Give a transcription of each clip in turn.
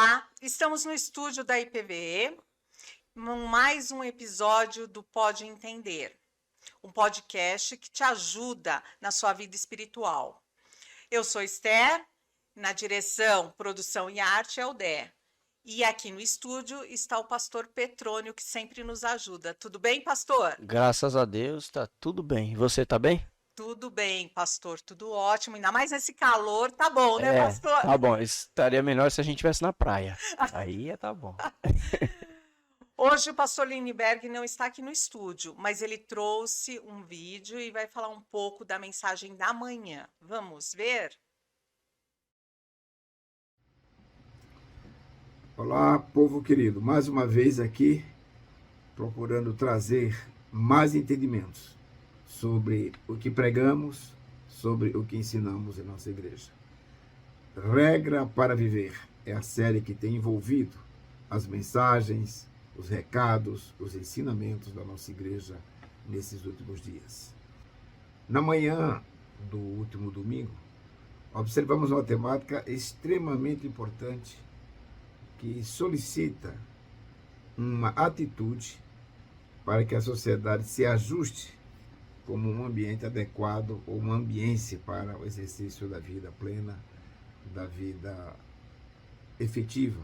Olá, estamos no estúdio da IPVE, mais um episódio do Pode Entender, um podcast que te ajuda na sua vida espiritual. Eu sou Esther, na direção, produção e arte é o Dé. E aqui no estúdio está o pastor Petrônio, que sempre nos ajuda. Tudo bem, pastor? Graças a Deus, tá tudo bem. E você tá bem? Tudo bem, pastor, tudo ótimo. Ainda mais nesse calor, tá bom, né, pastor? Tá bom. Estaria melhor se a gente estivesse na praia. Aí tá bom. Hoje o pastor Lindbergh não está aqui no estúdio, mas ele trouxe um vídeo e vai falar um pouco da mensagem da manhã. Vamos ver? Olá, povo querido. Mais uma vez aqui, procurando trazer mais entendimentos sobre o que pregamos, sobre o que ensinamos em nossa igreja. Regra para Viver é a série que tem envolvido as mensagens, os recados, os ensinamentos da nossa igreja nesses últimos dias. Na manhã do último domingo, observamos uma temática extremamente importante que solicita uma atitude para que a sociedade se ajuste como um ambiente adequado ou uma ambiência para o exercício da vida plena, da vida efetiva,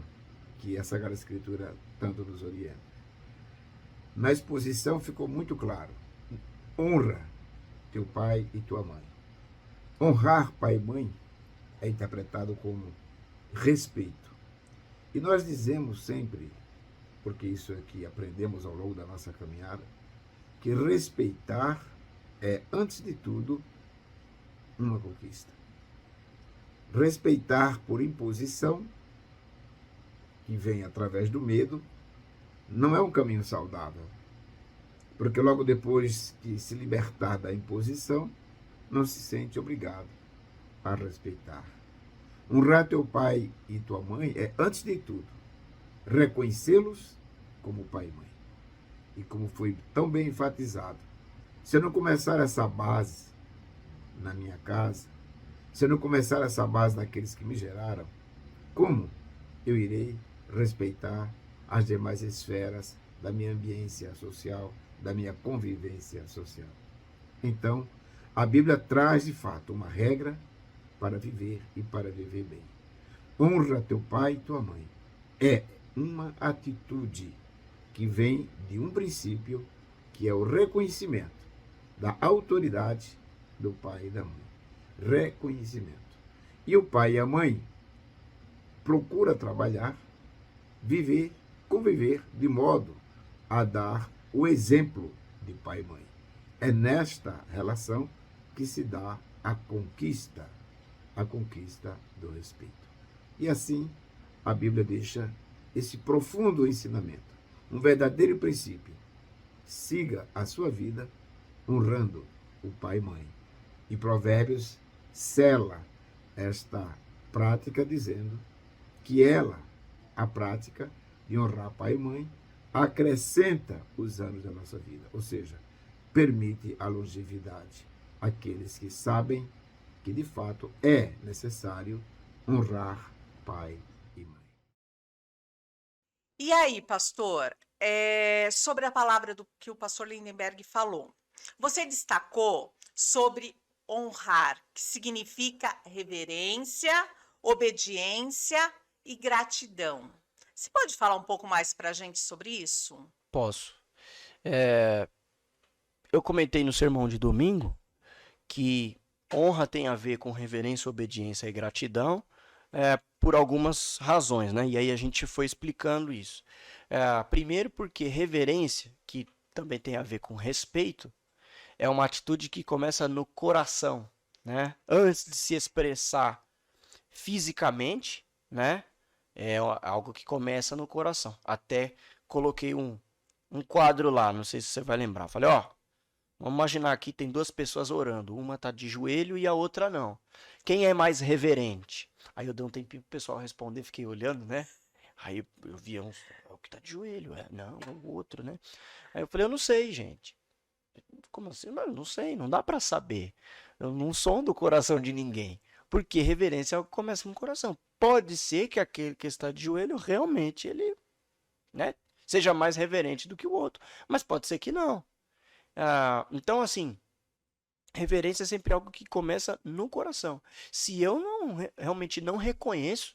que a Sagrada Escritura tanto nos orienta. Na exposição ficou muito claro: honra teu pai e tua mãe. Honrar pai e mãe é interpretado como respeito. E nós dizemos sempre, porque isso é que aprendemos ao longo da nossa caminhada, que respeitar é, antes de tudo, uma conquista. Respeitar por imposição, que vem através do medo, não é um caminho saudável. Porque logo depois de se libertar da imposição, não se sente obrigado a respeitar. Honrar teu pai e tua mãe é, antes de tudo, reconhecê-los como pai e mãe. E como foi tão bem enfatizado, se eu não começar essa base na minha casa, se eu não começar essa base naqueles que me geraram, como eu irei respeitar as demais esferas da minha ambiência social, da minha convivência social? Então, a Bíblia traz de fato uma regra para viver e para viver bem. Honra teu pai e tua mãe. É uma atitude que vem de um princípio, que é o reconhecimento da autoridade do pai e da mãe. Reconhecimento. E o pai e a mãe procura trabalhar, viver, conviver de modo a dar o exemplo de pai e mãe. É nesta relação que se dá a conquista do respeito. E assim, a Bíblia deixa esse profundo ensinamento, um verdadeiro princípio. Siga a sua vida honrando o pai e mãe. E Provérbios sela esta prática dizendo que ela, a prática de honrar pai e mãe, acrescenta os anos da nossa vida, ou seja, permite a longevidade àqueles que sabem que de fato é necessário honrar pai e mãe. E aí, pastor, sobre a palavra que o pastor Lindenberg falou, você destacou sobre honrar, que significa reverência, obediência e gratidão. Você pode falar um pouco mais para a gente sobre isso? Posso. Eu comentei no sermão de domingo que honra tem a ver com reverência, obediência e gratidão, por algumas razões, né? E aí a gente foi explicando isso. Primeiro porque reverência, que também tem a ver com respeito, é uma atitude que começa no coração, né? Antes de se expressar fisicamente, né? É algo que começa no coração. Até coloquei um quadro lá, não sei se você vai lembrar. Falei, vamos imaginar aqui, tem duas pessoas orando. Uma está de joelho e a outra não. Quem é mais reverente? Aí eu dei um tempinho pro pessoal responder, fiquei olhando, né? Aí eu via uns, o que está de joelho, não, é o outro, né? Aí eu falei, eu não sei, gente. Como assim? Mas eu não sei, não dá para saber. Eu não sondo o coração de ninguém. Porque reverência é algo que começa no coração. Pode ser que aquele que está de joelho realmente ele, né, seja mais reverente do que o outro, mas pode ser que não. Então, assim, reverência é sempre algo que começa no coração. Se eu realmente não reconheço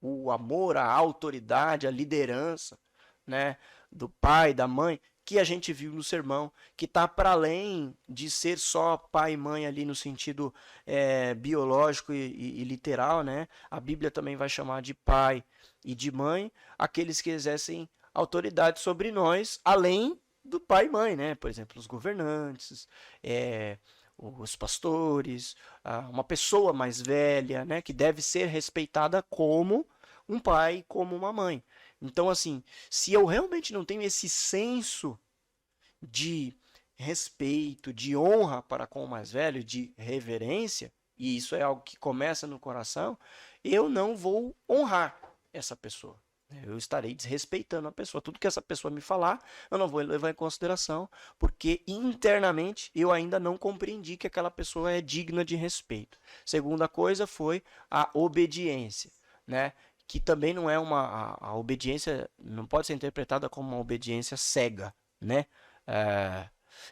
o amor, a autoridade, a liderança, né, do pai, da mãe, que a gente viu no sermão, que está para além de ser só pai e mãe ali no sentido biológico e literal, né? A Bíblia também vai chamar de pai e de mãe aqueles que exercem autoridade sobre nós, além do pai e mãe, né? Por exemplo, os governantes, os pastores, uma pessoa mais velha, né? Que deve ser respeitada como um pai, como uma mãe. Então, assim, se eu realmente não tenho esse senso de respeito, de honra para com o mais velho, de reverência, e isso é algo que começa no coração, eu não vou honrar essa pessoa. Eu estarei desrespeitando a pessoa. Tudo que essa pessoa me falar, eu não vou levar em consideração, porque internamente eu ainda não compreendi que aquela pessoa é digna de respeito. Segunda coisa foi a obediência, né? Que também não é a obediência, não pode ser interpretada como uma obediência cega, né?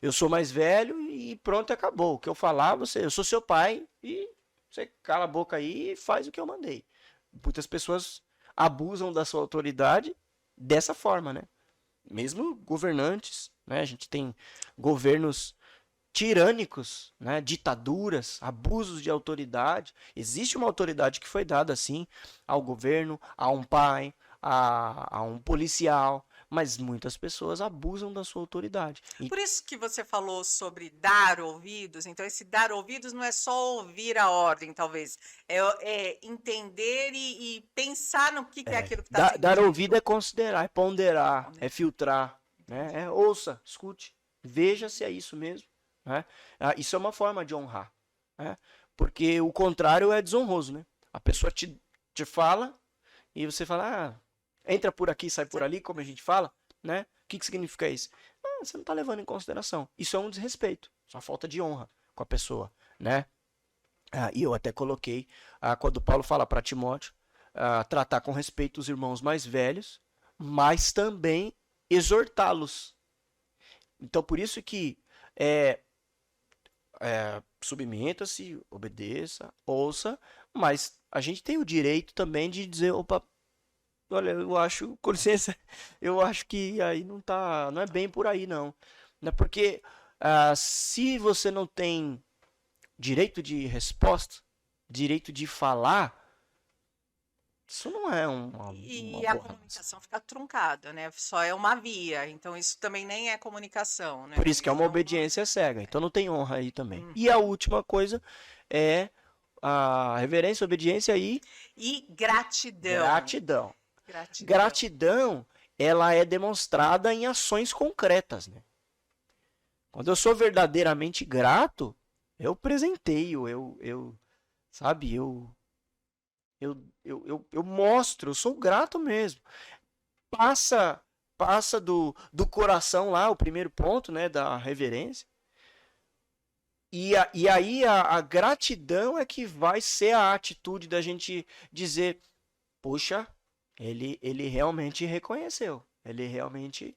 Eu sou mais velho e pronto, acabou. O que eu falar, eu sou seu pai e você cala a boca aí e faz o que eu mandei. Muitas pessoas abusam da sua autoridade dessa forma, né? Mesmo governantes, né? A gente tem governos tirânicos, né? Ditaduras, abusos de autoridade. Existe uma autoridade que foi dada, sim, ao governo, a um pai, a um policial, mas muitas pessoas abusam da sua autoridade. Por isso que você falou sobre dar ouvidos. Então, esse dar ouvidos não é só ouvir a ordem, talvez. É entender e pensar no que é aquilo que está sendo dar dito. ouvido é considerar, é ponderar, é filtrar, né? Ouça, escute, veja se é isso mesmo. Né? Isso é uma forma de honrar, né? Porque o contrário é desonroso, né? A pessoa te fala e você fala, entra por aqui, sai por ali, como a gente fala, né? O que significa isso? Você não está levando em consideração. Isso é um desrespeito, isso é uma falta de honra com a pessoa, né? E eu até coloquei, quando Paulo fala para Timóteo, tratar com respeito os irmãos mais velhos, mas também exortá-los. Então, por isso que submeta-se, obedeça, ouça, mas a gente tem o direito também de dizer, opa, olha, eu acho, com licença, eu acho que aí não é bem por aí não, né? Porque se você não tem direito de resposta, direito de falar, isso não é uma a comunicação fica truncada, né? Só é uma via, então isso também nem é comunicação, né? Por isso que é uma Então, obediência cega, então não tem honra aí também. E a última coisa é a reverência, obediência e gratidão. Gratidão, ela é demonstrada em ações concretas, né? Quando eu sou verdadeiramente grato, eu presenteio, sabe, eu mostro, eu sou grato mesmo. Passa do coração lá, o primeiro ponto, né, da reverência. E aí a gratidão é que vai ser a atitude da gente dizer, poxa, ele realmente reconheceu, ele realmente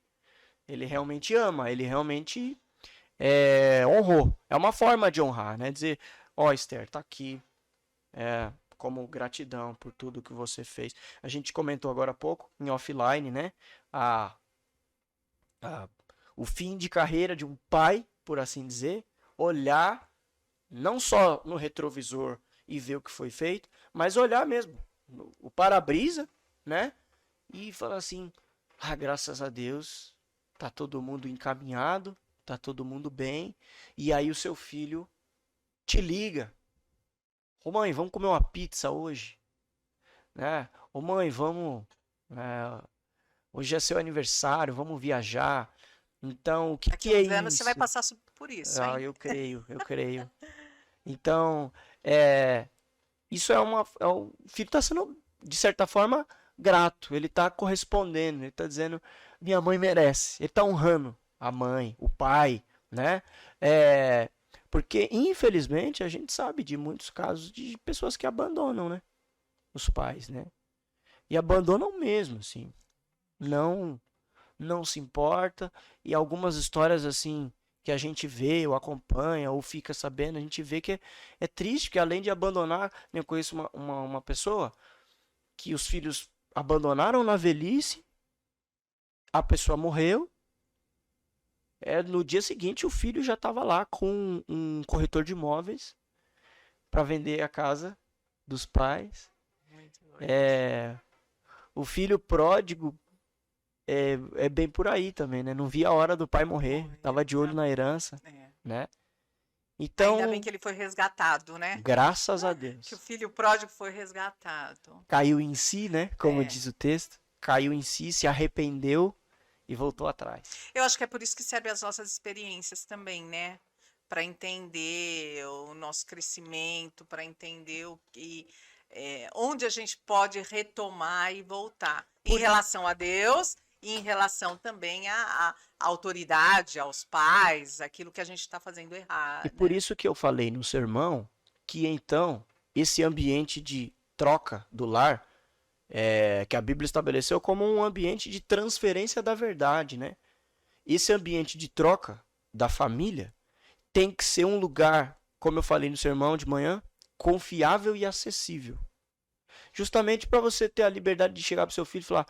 ama, ele realmente honrou. É uma forma de honrar, né? Dizer, Esther, tá aqui, como gratidão por tudo que você fez. A gente comentou agora há pouco, em offline, né? O fim de carreira de um pai, por assim dizer, olhar não só no retrovisor e ver o que foi feito, mas olhar mesmo o para-brisa, né? E falar assim, graças a Deus, tá todo mundo encaminhado, tá todo mundo bem. E aí o seu filho te liga. Ô mãe, vamos comer uma pizza hoje? Né? Ô mãe, vamos... hoje é seu aniversário, vamos viajar. Então, o que é isso? Você vai passar por isso, hein? Eu creio. Então, isso o filho está sendo, de certa forma, grato. Ele está correspondendo, ele está dizendo, minha mãe merece. Ele está honrando a mãe, o pai, né? Porque, infelizmente, a gente sabe de muitos casos de pessoas que abandonam, né? Os pais, né? E abandonam mesmo, assim. Não, não se importa. E algumas histórias, assim, que a gente vê, ou acompanha, ou fica sabendo, a gente vê que é triste, que além de abandonar, eu conheço uma pessoa que os filhos abandonaram na velhice, a pessoa morreu, no dia seguinte o filho já estava lá com um corretor de imóveis para vender a casa dos pais. Muito doido. O filho pródigo é bem por aí também, né? Não via a hora do pai morrer, tava de olho na herança, né? Então, ainda bem que ele foi resgatado, né? graças a Deus. Que o filho pródigo foi resgatado. Caiu em si, né? Como diz o texto, caiu em si, se arrependeu e voltou atrás. Eu acho que é por isso que servem as nossas experiências também, né? Para entender o nosso crescimento, para entender onde a gente pode retomar e voltar. Em relação a Deus e em relação também à autoridade, aos pais, aquilo que a gente está fazendo errado. E por isso que eu falei no sermão que então esse ambiente de troca do lar, que a Bíblia estabeleceu como um ambiente de transferência da verdade, né? Esse ambiente de troca da família tem que ser um lugar, como eu falei no sermão de manhã, confiável e acessível. Justamente para você ter a liberdade de chegar para o seu filho e falar: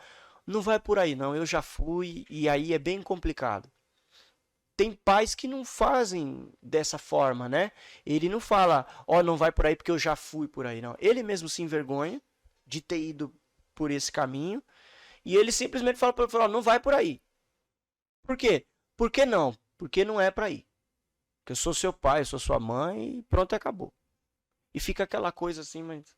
não vai por aí não, eu já fui, e aí é bem complicado. Tem pais que não fazem dessa forma, né? Ele não fala: ó, não vai por aí porque eu já fui por aí, não. Ele mesmo se envergonha de ter ido por esse caminho, e ele simplesmente fala para ele: não vai por aí. Por quê? Por que não? Porque não é para ir. Porque eu sou seu pai, eu sou sua mãe, e pronto, acabou. E fica aquela coisa assim, mas...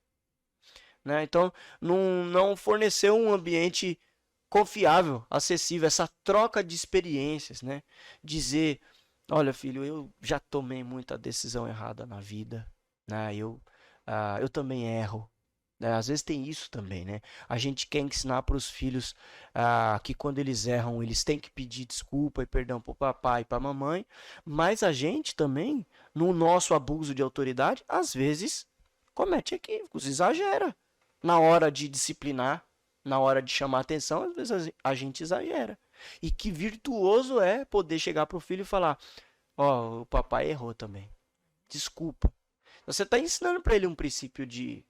né? Então, não forneceu um ambiente confiável, acessível, essa troca de experiências, né? Dizer: olha, filho, eu já tomei muita decisão errada na vida, né? Eu também erro. Às vezes tem isso também, né? A gente quer ensinar para os filhos que quando eles erram, eles têm que pedir desculpa e perdão para o papai e para a mamãe, mas a gente também, no nosso abuso de autoridade, às vezes comete equívocos, exagera. Na hora de disciplinar, na hora de chamar atenção, às vezes a gente exagera. E que virtuoso é poder chegar para o filho e falar: ó, o papai errou também, desculpa. Você está ensinando para ele um princípio de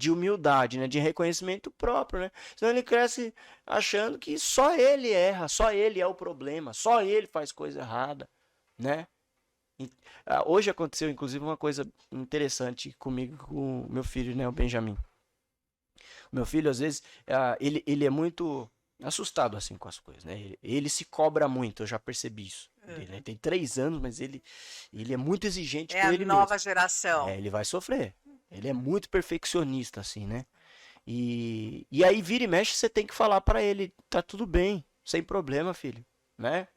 humildade, né? De reconhecimento próprio, né? Senão ele cresce achando que só ele erra, só ele é o problema, só ele faz coisa errada, né? Hoje aconteceu, inclusive, uma coisa interessante comigo, com o meu filho, né? O Benjamin. O meu filho, às vezes, ele é muito assustado, assim, com as coisas, né? Ele se cobra muito, eu já percebi isso. Ele tem 3 anos, mas ele é muito exigente com ele mesmo. É a nova geração. Ele vai sofrer. Ele é muito perfeccionista, assim, né? E aí, vira e mexe, você tem que falar pra ele: tá tudo bem, sem problema, filho, né?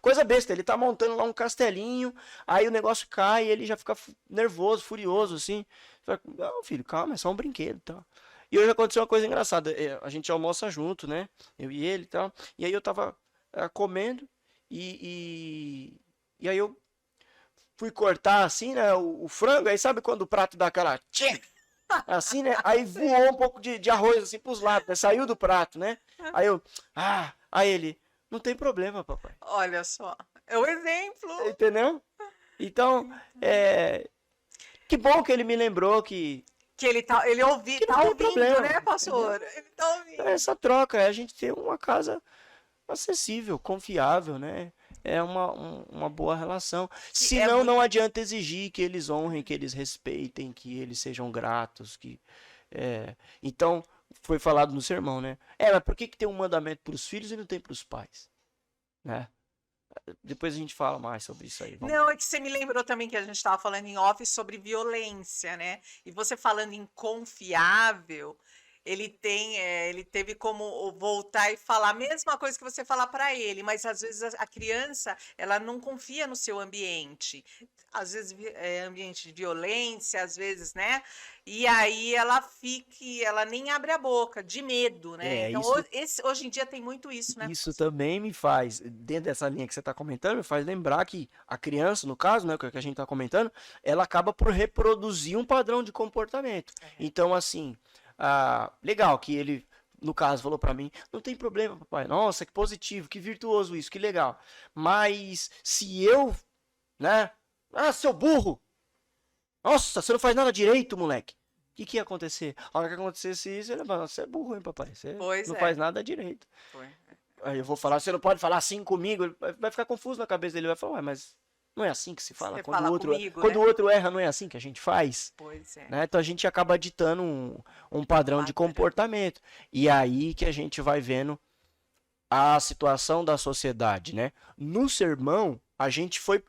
Coisa besta, ele tá montando lá um castelinho, aí o negócio cai e ele já fica nervoso, furioso, assim. Fala: não, filho, calma, é só um brinquedo, tá? E hoje aconteceu uma coisa engraçada, a gente almoça junto, né? Eu e ele e tal, e aí eu tava comendo e aí eu fui cortar assim, né, o frango, aí sabe quando o prato dá aquela tchim, assim, né? Aí voou um pouco de arroz assim pros lados, né? Saiu do prato, né? Aí eu, aí ele: não tem problema, papai. Olha só, é o exemplo. Entendeu? Então, que bom que ele me lembrou que ele tá ouvindo, problema, né, pastor? Entendeu? Ele tá ouvindo. Essa troca, a gente ter uma casa acessível, confiável, né? É uma boa relação. Senão, não adianta exigir que eles honrem, que eles respeitem, que eles sejam gratos. Então, foi falado no sermão, né? Mas por que tem um mandamento para os filhos e não tem para os pais? Né? Depois a gente fala mais sobre isso aí. Não, é que você me lembrou também que a gente estava falando em off sobre violência, né? E você falando em confiável, ele teve como voltar e falar a mesma coisa que você falar para ele, mas às vezes a criança, ela não confia no seu ambiente. Às vezes é ambiente de violência, às vezes, né? E aí ela nem abre a boca, de medo, né? Então, hoje em dia tem muito isso, né? Isso também me faz, dentro dessa linha que você está comentando, me faz lembrar que a criança, no caso, né, que a gente está comentando, ela acaba por reproduzir um padrão de comportamento. Então, assim, legal que ele, no caso, falou para mim, não tem problema, papai. Nossa, que positivo, que virtuoso isso, que legal. Mas se eu, né? Seu burro! Nossa, você não faz nada direito, moleque. O que ia acontecer? A hora que acontecesse isso, ele ia falar, você é burro, hein, papai? Você não faz nada direito. Aí eu vou falar, você não pode falar assim comigo. Ele vai ficar confuso na cabeça dele. Ele vai falar, ué, mas não é assim que se fala? Quando o outro erra, não é assim que a gente faz? Pois é. Né? Então a gente acaba ditando um padrão de comportamento. E aí que a gente vai vendo a situação da sociedade, né? No sermão,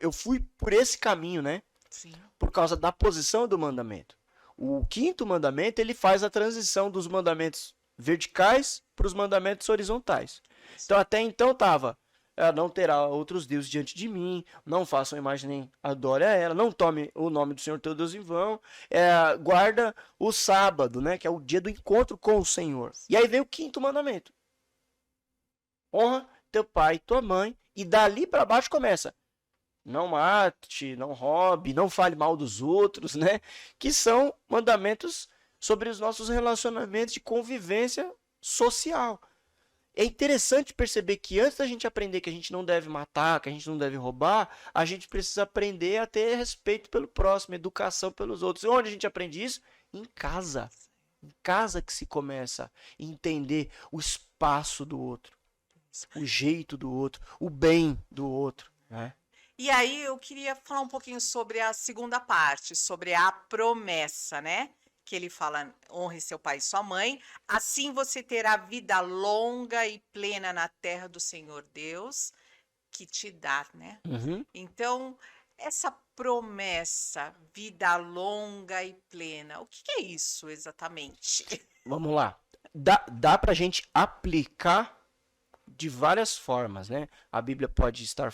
eu fui por esse caminho, né? Sim. Por causa da posição do mandamento. O 5º mandamento, ele faz a transição dos mandamentos verticais para os mandamentos horizontais. Então, até então estava, não terá outros deuses diante de mim, não façam imagem nem adore a ela, não tome o nome do Senhor teu Deus em vão, guarda o sábado, né, que é o dia do encontro com o Senhor. E aí vem o 5º mandamento. Honra teu pai e tua mãe, e dali para baixo começa. Não mate, não roube, não fale mal dos outros, né? Que são mandamentos sobre os nossos relacionamentos de convivência social. É interessante perceber que antes da gente aprender que a gente não deve matar, que a gente não deve roubar, a gente precisa aprender a ter respeito pelo próximo, educação pelos outros. E onde a gente aprende isso? Em casa. Em casa que se começa a entender o espaço do outro, o jeito do outro, o bem do outro, né? E aí eu queria falar um pouquinho sobre a segunda parte, sobre a promessa, né? Que ele fala, honre seu pai e sua mãe, assim você terá vida longa e plena na terra do Senhor Deus, que te dá, né? Uhum. Então, essa promessa, vida longa e plena, o que é isso exatamente? Vamos lá. Dá pra gente aplicar de várias formas, né? A Bíblia pode estar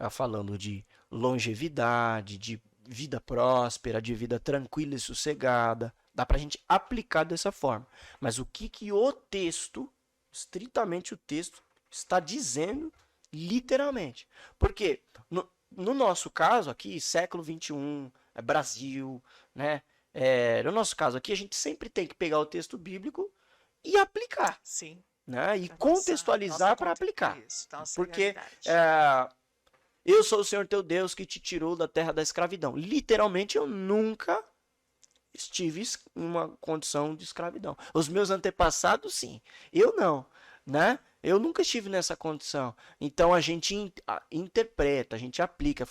falando de longevidade, de vida próspera, de vida tranquila e sossegada. Dá pra gente aplicar dessa forma. Mas o que o texto, estritamente o texto, está dizendo literalmente? Porque no nosso caso aqui, século XXI, Brasil, né? No nosso caso aqui, a gente sempre tem que pegar o texto bíblico e aplicar. Sim. Né? E contextualizar para aplicar. Porque eu sou o Senhor teu Deus que te tirou da terra da escravidão. Literalmente, eu nunca estive em uma condição de escravidão. Os meus antepassados, sim. Eu não, né? Eu nunca estive nessa condição. Então, a gente interpreta, a gente aplica.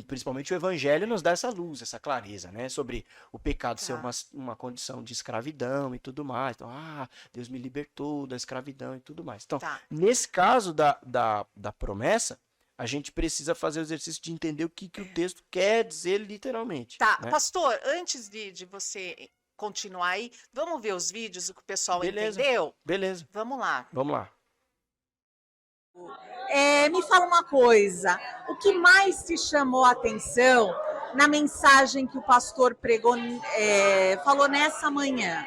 Principalmente o Evangelho nos dá essa luz, essa clareza, né? Sobre o pecado ser uma condição de escravidão e tudo mais. Então, Deus me libertou da escravidão e tudo mais. Então, nesse caso da promessa, a gente precisa fazer o exercício de entender o que o texto quer dizer literalmente. Tá, né? Pastor, antes de você continuar aí, vamos ver os vídeos, o que o pessoal entendeu? Beleza. Vamos lá. Vamos lá. Me fala uma coisa, o que mais te chamou a atenção na mensagem que o pastor pregou, falou nessa manhã?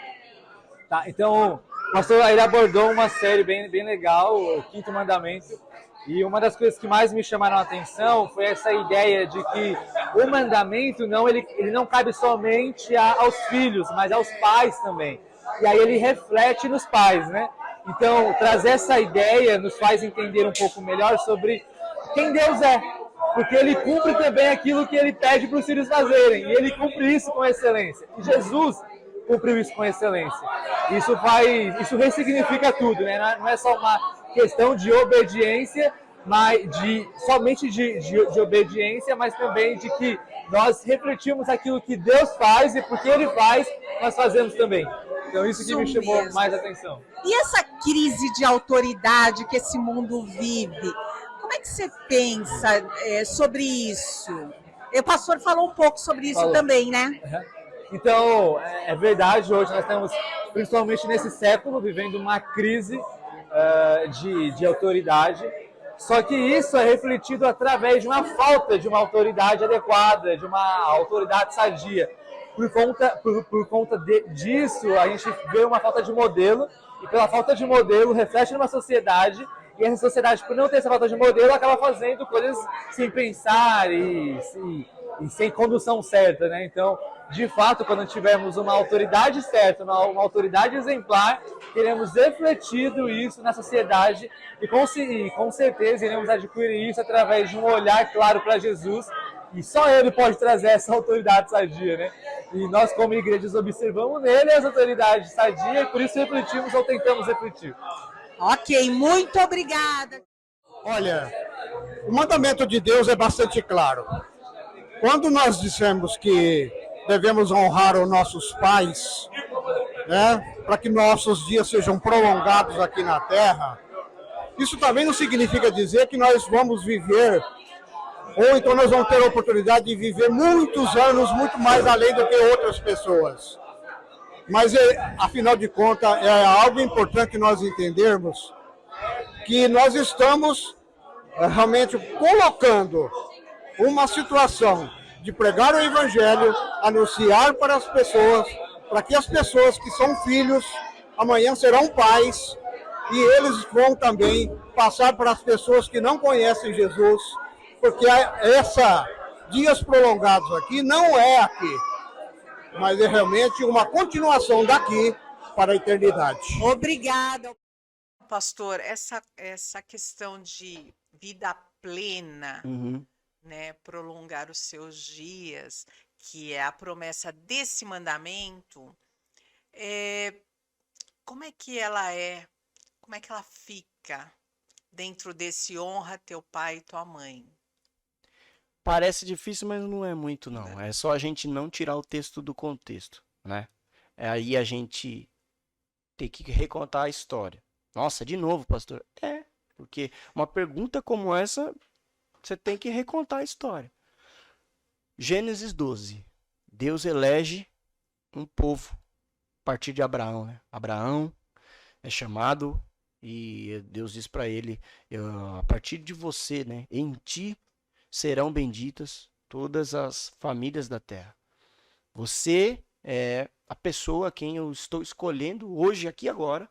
Tá, então, o pastor ele abordou uma série bem legal, o 5º Mandamento, e uma das coisas que mais me chamaram a atenção foi essa ideia de que o mandamento ele não cabe somente aos filhos, mas aos pais também. E aí ele reflete nos pais, né? Então, trazer essa ideia nos faz entender um pouco melhor sobre quem Deus é. Porque ele cumpre também aquilo que ele pede para os filhos fazerem. E ele cumpre isso com excelência. E Jesus cumpriu isso com excelência. Isso ressignifica tudo, né? Não é só uma questão de obediência, mas somente de obediência, mas também de que nós refletimos aquilo que Deus faz e porque Ele faz, nós fazemos também. Então isso que me chamou mais a atenção. E essa crise de autoridade que esse mundo vive, como é que você pensa sobre isso? O pastor falou um pouco sobre isso também, né? Então, é verdade, hoje nós estamos, principalmente nesse século, vivendo uma crise de autoridade. Só que isso é refletido através de uma falta de uma autoridade adequada, de uma autoridade sadia. Por conta disso, a gente vê uma falta de modelo, e pela falta de modelo reflete numa sociedade, e essa sociedade, por não ter essa falta de modelo, acaba fazendo coisas sem pensar e sem condução certa, né? Então, de fato, quando tivermos uma autoridade certa, uma autoridade exemplar, teremos refletido isso na sociedade e com certeza iremos adquirir isso através de um olhar claro para Jesus, e só Ele pode trazer essa autoridade sadia, né? E nós, como igrejas, observamos nele essa autoridade sadia e por isso refletimos ou tentamos refletir. Ok, muito obrigada. Olha, o mandamento de Deus é bastante claro. Quando nós dissemos que devemos honrar os nossos pais, né, para que nossos dias sejam prolongados aqui na Terra, isso também não significa dizer que nós vamos viver, ou então nós vamos ter a oportunidade de viver muitos anos, muito mais além do que outras pessoas. Mas, afinal de contas, é algo importante nós entendermos que nós estamos realmente colocando uma situação de pregar o Evangelho, anunciar para as pessoas, para que as pessoas que são filhos, amanhã serão pais, e eles vão também passar para as pessoas que não conhecem Jesus, porque dias prolongados aqui não é aqui, mas é realmente uma continuação daqui para a eternidade. Obrigada. Pastor, essa questão de vida plena, né, prolongar os seus dias, que é a promessa desse mandamento, como é que ela é? Como é que ela fica dentro desse honra teu pai e tua mãe? Parece difícil, mas não é muito, não. É só a gente não tirar o texto do contexto, né? É aí a gente ter que recontar a história. Nossa, de novo, pastor? Porque uma pergunta como essa, você tem que recontar a história. Gênesis 12. Deus elege um povo a partir de Abraão, né? Abraão é chamado e Deus diz para ele, a partir de você, né? Em ti serão benditas todas as famílias da terra. Você é a pessoa a quem eu estou escolhendo hoje, aqui agora,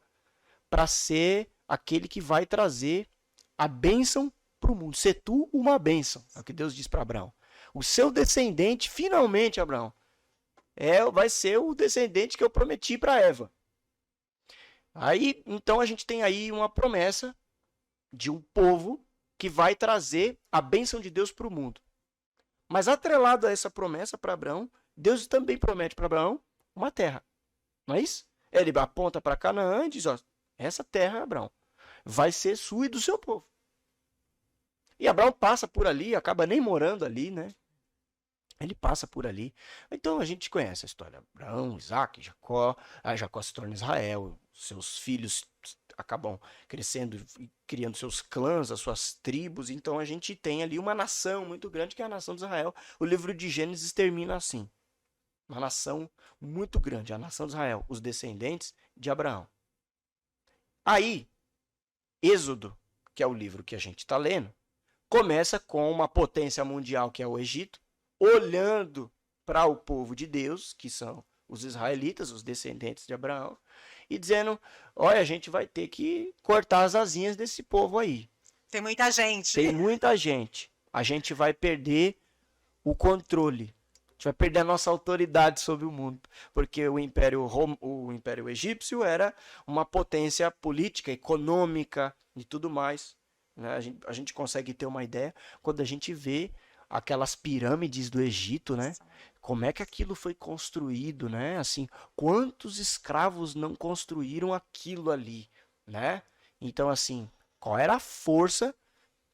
para ser aquele que vai trazer a bênção para o mundo. Ser tu uma bênção, é o que Deus diz para Abraão. O seu descendente, finalmente, Abraão, vai ser o descendente que eu prometi para Eva. Aí, então a gente tem aí uma promessa de um povo que vai trazer a bênção de Deus para o mundo. Mas atrelado a essa promessa para Abraão, Deus também promete para Abraão uma terra. Não é isso? Ele aponta para Canaã e diz, ó, essa terra, Abraão, vai ser sua e do seu povo. E Abraão passa por ali, acaba nem morando ali, né? Ele passa por ali. Então a gente conhece a história. Abraão, Isaac, Jacó. Jacó se torna Israel. Seus filhos acabam crescendo e criando seus clãs, as suas tribos. Então a gente tem ali uma nação muito grande, que é a nação de Israel. O livro de Gênesis termina assim. Uma nação muito grande, a nação de Israel, os descendentes de Abraão. Aí, Êxodo, que é o livro que a gente está lendo, começa com uma potência mundial, que é o Egito, olhando para o povo de Deus, que são os israelitas, os descendentes de Abraão, e dizendo, olha, a gente vai ter que cortar as asinhas desse povo aí. Tem muita gente. Tem muita gente. A gente vai perder o controle. A gente vai perder a nossa autoridade sobre o mundo. Porque o Império Egípcio era uma potência política, econômica e tudo mais. Né? A gente consegue ter uma ideia quando a gente vê aquelas pirâmides do Egito, né? Como é que aquilo foi construído, né? Assim, quantos escravos não construíram aquilo ali, né? Então, assim, qual era a força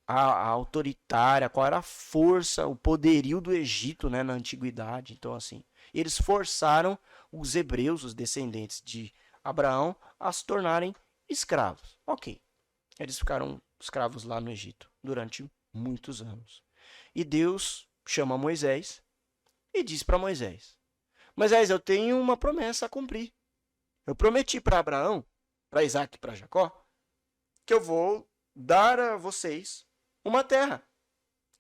a autoritária, qual era a força, o poderio do Egito, né, na antiguidade? Então, assim, eles forçaram os hebreus, os descendentes de Abraão, a se tornarem escravos. Ok, eles ficaram escravos lá no Egito durante muitos anos. E Deus chama Moisés e diz para Moisés, Moisés, eu tenho uma promessa a cumprir. Eu prometi para Abraão, para Isaac e para Jacó, que eu vou dar a vocês uma terra.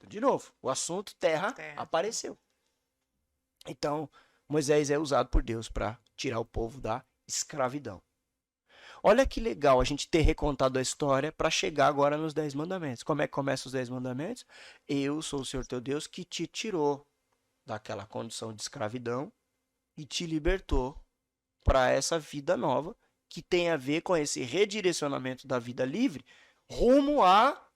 De novo, o assunto terra apareceu. Então, Moisés é usado por Deus para tirar o povo da escravidão. Olha que legal a gente ter recontado a história para chegar agora nos 10 mandamentos. Como é que começa os 10 mandamentos? Eu sou o Senhor teu Deus que te tirou daquela condição de escravidão e te libertou para essa vida nova que tem a ver com esse redirecionamento da vida livre rumo à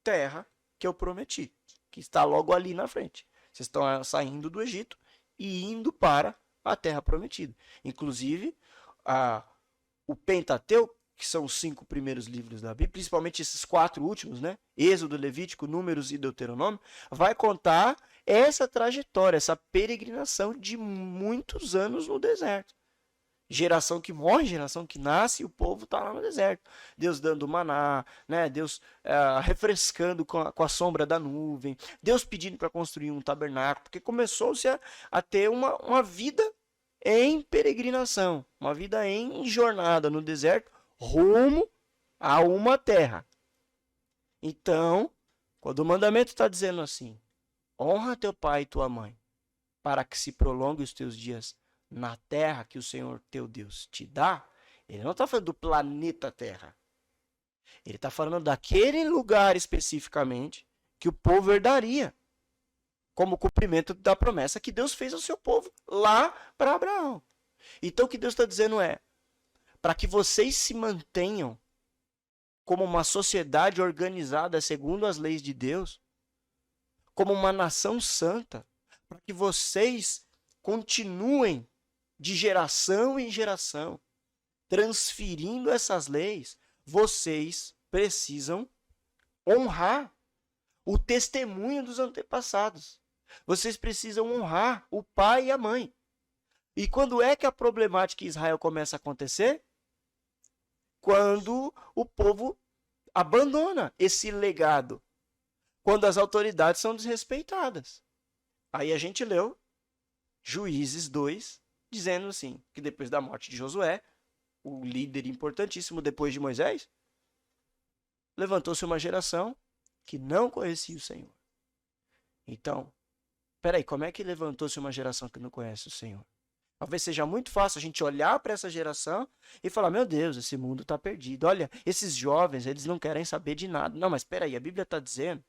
terra que eu prometi, que está logo ali na frente. Vocês estão saindo do Egito e indo para a terra prometida. Inclusive, o Pentateuco, que são os 5 primeiros livros da Bíblia, principalmente esses 4 últimos, né? Êxodo, Levítico, Números e Deuteronômio, vai contar essa trajetória, essa peregrinação de muitos anos no deserto. Geração que morre, geração que nasce, e o povo está lá no deserto. Deus dando maná, né? Deus refrescando com a sombra da nuvem, Deus pedindo para construir um tabernáculo, porque começou-se a ter uma vida em peregrinação, uma vida em jornada no deserto, rumo a uma terra. Então, quando o mandamento está dizendo assim, honra teu pai e tua mãe, para que se prolongue os teus dias na terra que o Senhor teu Deus te dá, ele não está falando do planeta Terra. Ele está falando daquele lugar especificamente que o povo herdaria, como cumprimento da promessa que Deus fez ao seu povo lá para Abraão. Então o que Deus está dizendo é, para que vocês se mantenham como uma sociedade organizada segundo as leis de Deus, como uma nação santa, para que vocês continuem de geração em geração, transferindo essas leis, vocês precisam honrar o testemunho dos antepassados. Vocês precisam honrar o pai e a mãe. E quando é que a problemática em Israel começa a acontecer? Quando o povo abandona esse legado. Quando as autoridades são desrespeitadas. Aí a gente leu Juízes 2, dizendo assim, que depois da morte de Josué, o líder importantíssimo depois de Moisés, levantou-se uma geração que não conhecia o Senhor. Então, peraí, como é que levantou-se uma geração que não conhece o Senhor? Talvez seja muito fácil a gente olhar para essa geração e falar, meu Deus, esse mundo está perdido. Olha, esses jovens, eles não querem saber de nada. Não, mas peraí, a Bíblia está dizendo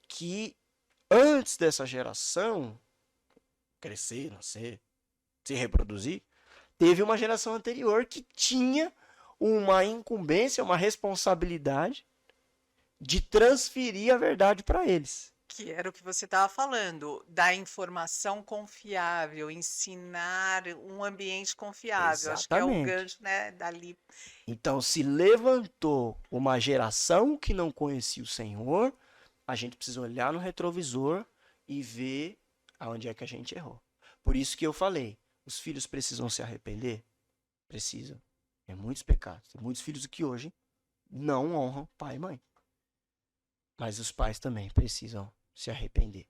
que antes dessa geração crescer, nascer, se reproduzir, teve uma geração anterior que tinha uma incumbência, uma responsabilidade de transferir a verdade para eles. Que era o que você estava falando, da informação confiável, ensinar um ambiente confiável. Acho que é o Exatamente. gancho, né, dali. Então, se levantou uma geração que não conhecia o Senhor, a gente precisa olhar no retrovisor e ver aonde é que a gente errou. Por isso que eu falei, os filhos precisam se arrepender? Precisam. Tem muitos pecados. Tem muitos filhos que hoje não honram pai e mãe. Mas os pais também precisam se arrepender.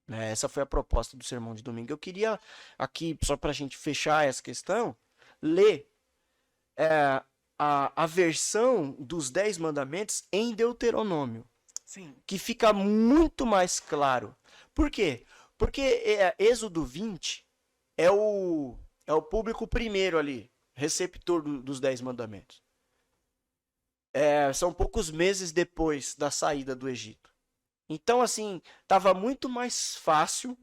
Né? Essa foi a proposta do sermão de domingo. Eu queria aqui, só para a gente fechar essa questão, ler a versão dos 10 mandamentos em Deuteronômio. Sim. Que fica muito mais claro. Por quê? Porque Êxodo 20 é o público primeiro ali, receptor dos 10 mandamentos. São poucos meses depois da saída do Egito. Então, assim, estava muito mais fácil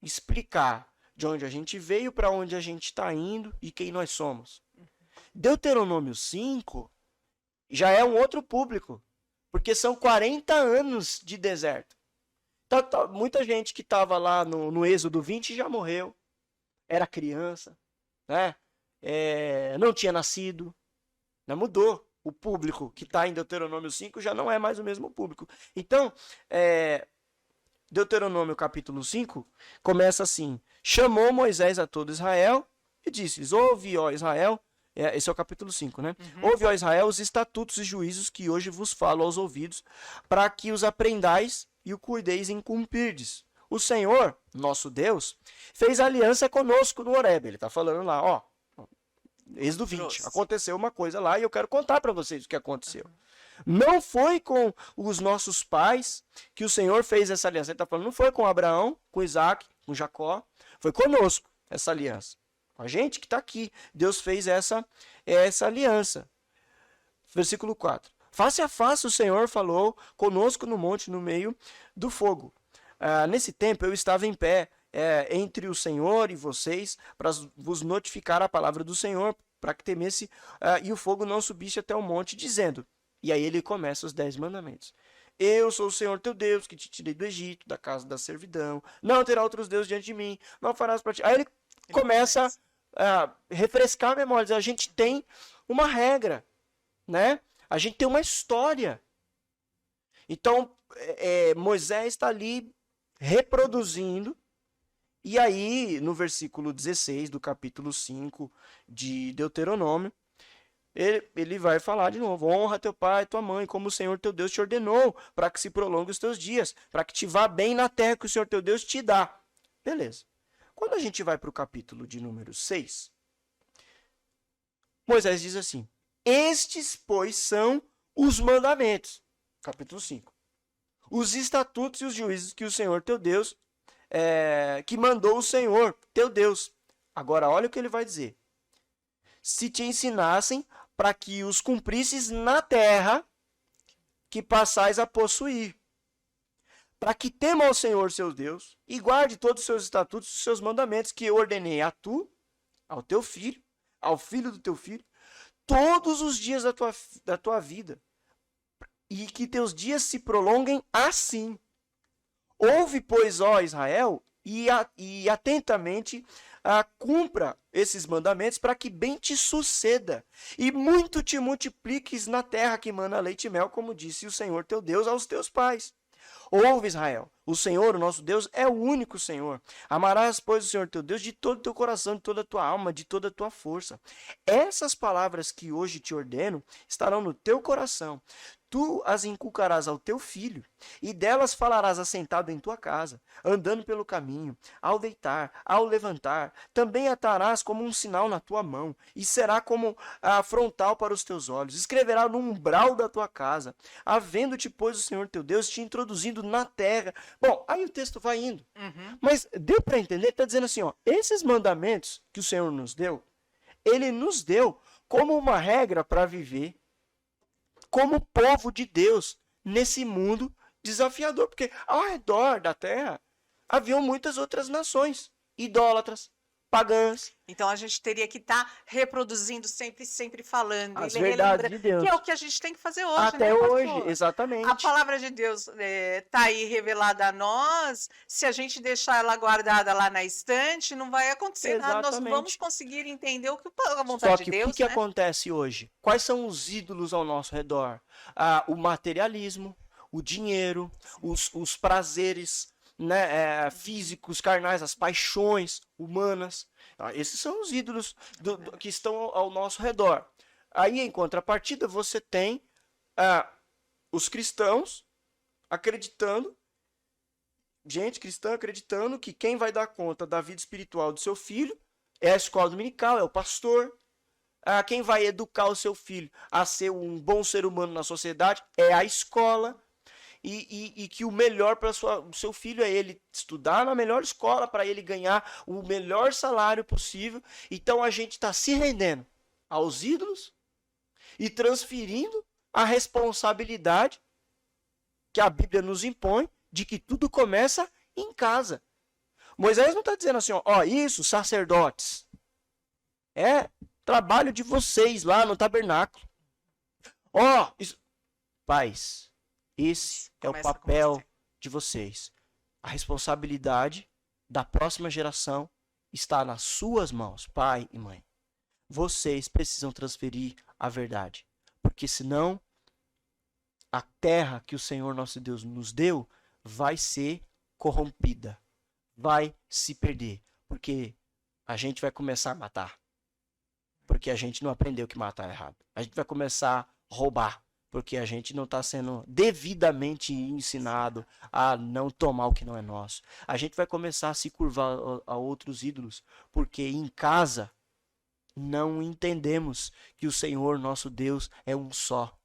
explicar de onde a gente veio, para onde a gente está indo e quem nós somos. Deuteronômio 5 já é um outro público, porque são 40 anos de deserto. Então, muita gente que estava lá no Êxodo 20 já morreu, era criança, né? Não tinha nascido, né? Mudou. O público que está em Deuteronômio 5 já não é mais o mesmo público. Então, Deuteronômio capítulo 5 começa assim: chamou Moisés a todo Israel e disse-lhes, ouve, ó Israel, esse é o capítulo 5, né? Ouve, ó Israel, os estatutos e juízos que hoje vos falo aos ouvidos, para que os aprendais e o cuideis em cumprirdes. o Senhor, nosso Deus, fez aliança conosco no Horebe. Ele está falando lá, ó, Êxodo 20. Trouxe. Aconteceu uma coisa lá e eu quero contar para vocês o que aconteceu. Não foi com os nossos pais que o Senhor fez essa aliança. Ele está falando, não foi com Abraão, com Isaac, com Jacó. Foi conosco essa aliança. Com a gente que está aqui. Deus fez essa aliança. Versículo 4. Face a face o Senhor falou conosco no monte, no meio do fogo. Nesse tempo eu estava em pé entre o Senhor e vocês para vos notificar a palavra do Senhor, para que temesse e o fogo não subisse até o monte, dizendo. E aí ele começa os 10 mandamentos. Eu sou o Senhor teu Deus, que te tirei do Egito, da casa da servidão. Não terá outros deuses diante de mim. Não farás para ti. Aí ele começa a refrescar a memória. A gente tem uma regra, né? A gente tem uma história. Então, Moisés está ali reproduzindo. E aí, no versículo 16 do capítulo 5 de Deuteronômio, ele vai falar de novo, honra teu pai e tua mãe, como o Senhor teu Deus te ordenou, para que se prolongue os teus dias, para que te vá bem na terra que o Senhor teu Deus te dá. Beleza. Quando a gente vai para o capítulo de número 6, Moisés diz assim, estes, pois, são os mandamentos. Capítulo 5. Os estatutos e os juízos que o Senhor teu Deus, que mandou o Senhor teu Deus. Agora, olha o que ele vai dizer. Se te ensinassem para que os cumprisses na terra que passais a possuir. Para que tema ao Senhor, seu Deus, e guarde todos os seus estatutos e os seus mandamentos que eu ordenei a tu, ao teu filho, ao filho do teu filho, todos os dias da tua vida, e que teus dias se prolonguem assim. Ouve, pois, ó Israel, e atentamente cumpra esses mandamentos para que bem te suceda e muito te multipliques na terra que mana leite e mel, como disse o Senhor teu Deus aos teus pais. Ouve, Israel, o Senhor, o nosso Deus, é o único Senhor. Amarás, pois, o Senhor teu Deus de todo o teu coração, de toda a tua alma, de toda a tua força. Essas palavras que hoje te ordeno estarão no teu coração. Tu as inculcarás ao teu filho, e delas falarás assentado em tua casa, andando pelo caminho, ao deitar, ao levantar. Também atarás como um sinal na tua mão, e será como a frontal para os teus olhos. Escreverá no umbral da tua casa, havendo-te, pois, o Senhor teu Deus te introduzindo na terra. Bom, aí o texto vai indo. Mas deu para entender? Está dizendo assim, ó, esses mandamentos que o Senhor nos deu, ele nos deu como uma regra para viver como povo de Deus nesse mundo desafiador, porque ao redor da terra haviam muitas outras nações, idólatras, pagãs. Então a gente teria que estar reproduzindo sempre falando As e verdades de Deus. que é o que a gente tem que fazer hoje, Até né, hoje, pastor? exatamente. A palavra de Deus está aí revelada a nós. Se a gente deixar ela guardada lá na estante, não vai acontecer nada. Nós Exatamente. vamos conseguir entender o que a Só vontade que de Deus, o que né? acontece hoje? Quais são os ídolos ao nosso redor? O materialismo, o dinheiro, os prazeres, né, físicos, carnais, as paixões humanas. Esses são os ídolos que estão ao nosso redor. Aí, em contrapartida, você tem os cristãos acreditando, gente cristã acreditando que quem vai dar conta da vida espiritual do seu filho é a escola dominical, é o pastor. Quem vai educar o seu filho a ser um bom ser humano na sociedade é a escola. E que o melhor para o seu filho é ele estudar na melhor escola, para ele ganhar o melhor salário possível. Então a gente está se rendendo aos ídolos e transferindo a responsabilidade que a Bíblia nos impõe de que tudo começa em casa. Moisés não está dizendo assim, ó, isso, sacerdotes, é trabalho de vocês lá no tabernáculo. Isso, pais, esse é o papel de vocês. A responsabilidade da próxima geração está nas suas mãos, pai e mãe. Vocês precisam transferir a verdade, porque senão a terra que o Senhor nosso Deus nos deu vai ser corrompida, vai se perder, porque a gente vai começar a matar, porque a gente não aprendeu que matar é errado. A gente vai começar a roubar, porque a gente não está sendo devidamente ensinado a não tomar o que não é nosso. A gente vai começar a se curvar a outros ídolos, porque em casa não entendemos que o Senhor, nosso Deus, é um só.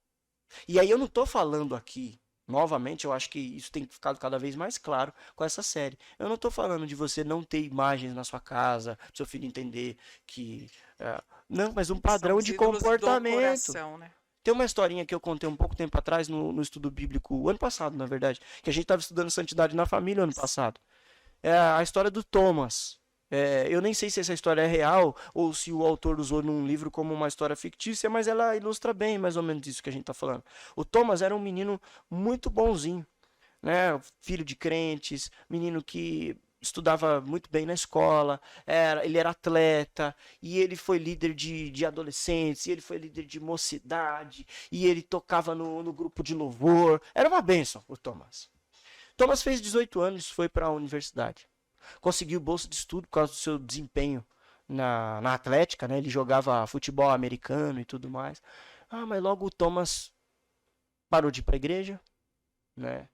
E aí eu não estou falando aqui, novamente, eu acho que isso tem ficado cada vez mais claro com essa série. Eu não estou falando de você não ter imagens na sua casa, para seu filho entender que... não, mas um padrão São os de ídolos do comportamento. coração, né? Tem uma historinha que eu contei um pouco tempo atrás no estudo bíblico, o ano passado, na verdade, que a gente estava estudando santidade na família ano passado. É a história do Thomas. Eu nem sei se essa história é real ou se o autor usou num livro como uma história fictícia, mas ela ilustra bem mais ou menos isso que a gente está falando. O Thomas era um menino muito bonzinho, né? Filho de crentes, menino que estudava muito bem na escola, ele era atleta, e ele foi líder de adolescentes, e ele foi líder de mocidade, e ele tocava no grupo de louvor. Era uma bênção, o Thomas. Thomas fez 18 anos, foi para a universidade. Conseguiu bolsa de estudo por causa do seu desempenho na atlética, né? Ele jogava futebol americano e tudo mais. Mas logo o Thomas parou de ir para a igreja, né?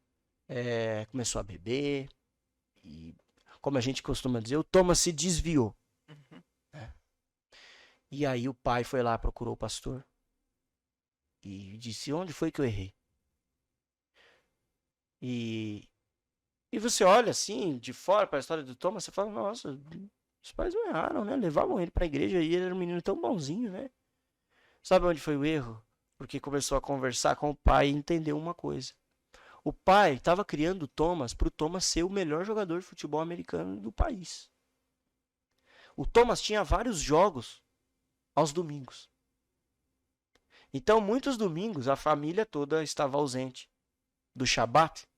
Começou a beber e, como a gente costuma dizer, o Thomas se desviou. Né? E aí o pai foi lá, procurou o pastor e disse: onde foi que eu errei? E você olha assim, de fora para a história do Thomas, você fala: nossa, os pais não erraram, né? Levavam ele para a igreja e ele era um menino tão bonzinho, né? Sabe onde foi o erro? Porque começou a conversar com o pai e entendeu uma coisa. O pai estava criando o Thomas para o Thomas ser o melhor jogador de futebol americano do país. O Thomas tinha vários jogos aos domingos. Então, muitos domingos, a família toda estava ausente do Shabat,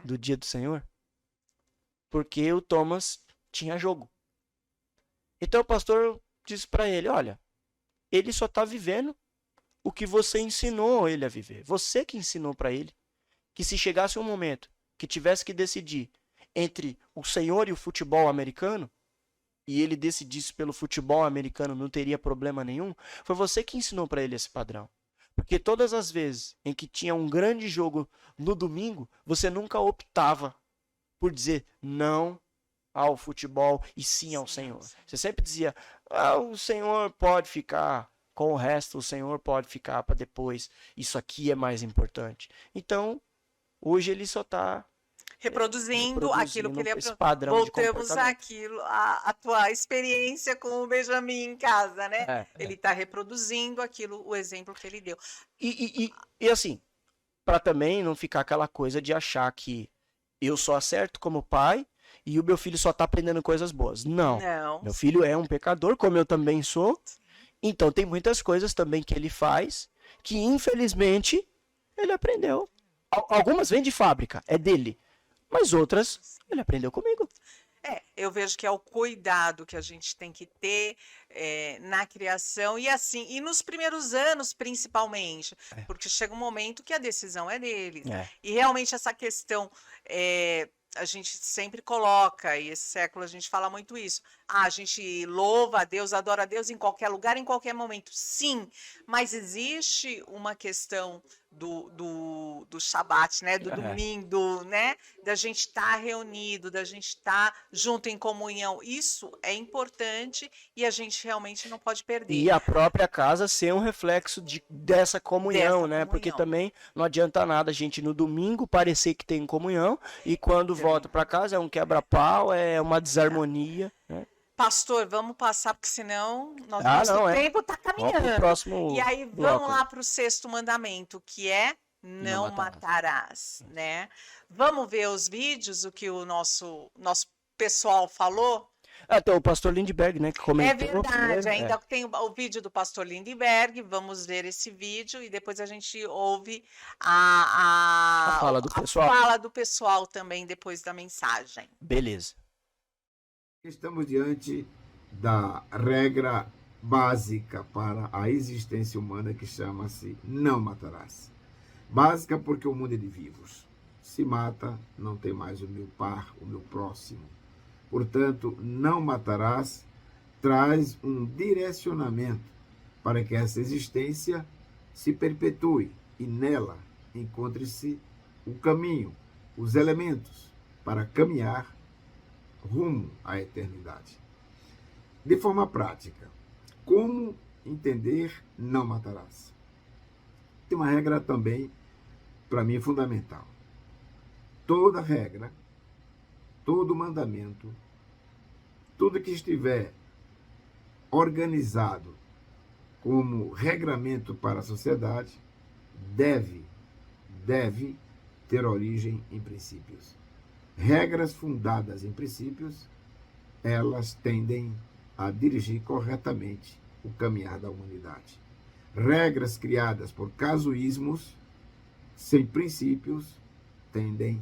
do dia do Senhor, porque o Thomas tinha jogo. Então o pastor disse para ele: olha, ele só está vivendo o que você ensinou ele a viver. Você que ensinou para ele que se chegasse um momento que tivesse que decidir entre o Senhor e o futebol americano, e ele decidisse pelo futebol americano, não teria problema nenhum. Foi você que ensinou para ele esse padrão. Porque todas as vezes em que tinha um grande jogo no domingo, você nunca optava por dizer não ao futebol e sim ao Senhor. Você sempre dizia: o Senhor pode ficar com o resto, o Senhor pode ficar para depois. Isso aqui é mais importante. Então, hoje ele só está reproduzindo aquilo que ele esse padrão de Voltamos comportamento. àquilo, a tua experiência com o Benjamin em casa, né? Ele está reproduzindo aquilo, o exemplo que ele deu. E assim, para também não ficar aquela coisa de achar que eu só acerto como pai e o meu filho só está aprendendo coisas boas. Não. Meu filho é um pecador, como eu também sou. Então tem muitas coisas também que ele faz que, infelizmente, ele aprendeu. Algumas vêm de fábrica, é dele. Mas outras, ele aprendeu comigo. Eu vejo que é o cuidado que a gente tem que ter na criação e assim, e nos primeiros anos principalmente, porque chega um momento que a decisão é deles. E realmente essa questão a gente sempre coloca, e esse século a gente fala muito isso. A gente louva a Deus, adora a Deus em qualquer lugar, em qualquer momento. Sim, mas existe uma questão do Shabat, né? Do domingo, né? Da gente estar reunido, da gente estar junto em comunhão. Isso é importante e a gente realmente não pode perder. E a própria casa ser um reflexo dessa comunhão, né? Porque também não adianta nada a gente no domingo parecer que tem comunhão e quando volta para casa é um quebra-pau, é uma desarmonia, né? Pastor, vamos passar, porque senão o tempo está caminhando. Próximo e aí vamos lá para o 6º mandamento, que é não matarás, né? Vamos ver os vídeos, o que o nosso pessoal falou? Então, o pastor Lindbergh, né, que comentou. É verdade, ainda tem o vídeo do pastor Lindbergh, vamos ver esse vídeo e depois a gente ouve a fala do pessoal. A fala do pessoal também depois da mensagem. Beleza. Estamos diante da regra básica para a existência humana que chama-se não matarás. Básica porque o mundo é de vivos. Se mata, não tem mais o meu par, o meu próximo. Portanto, não matarás traz um direcionamento para que essa existência se perpetue, e nela encontre-se o caminho, os elementos para caminhar rumo à eternidade. De forma prática, como entender não matarás? Tem uma regra também, para mim, fundamental. Toda regra, todo mandamento, tudo que estiver organizado como regramento para a sociedade, deve ter origem em princípios. Regras fundadas em princípios, elas tendem a dirigir corretamente o caminhar da humanidade. Regras criadas por casuísmos, sem princípios, tendem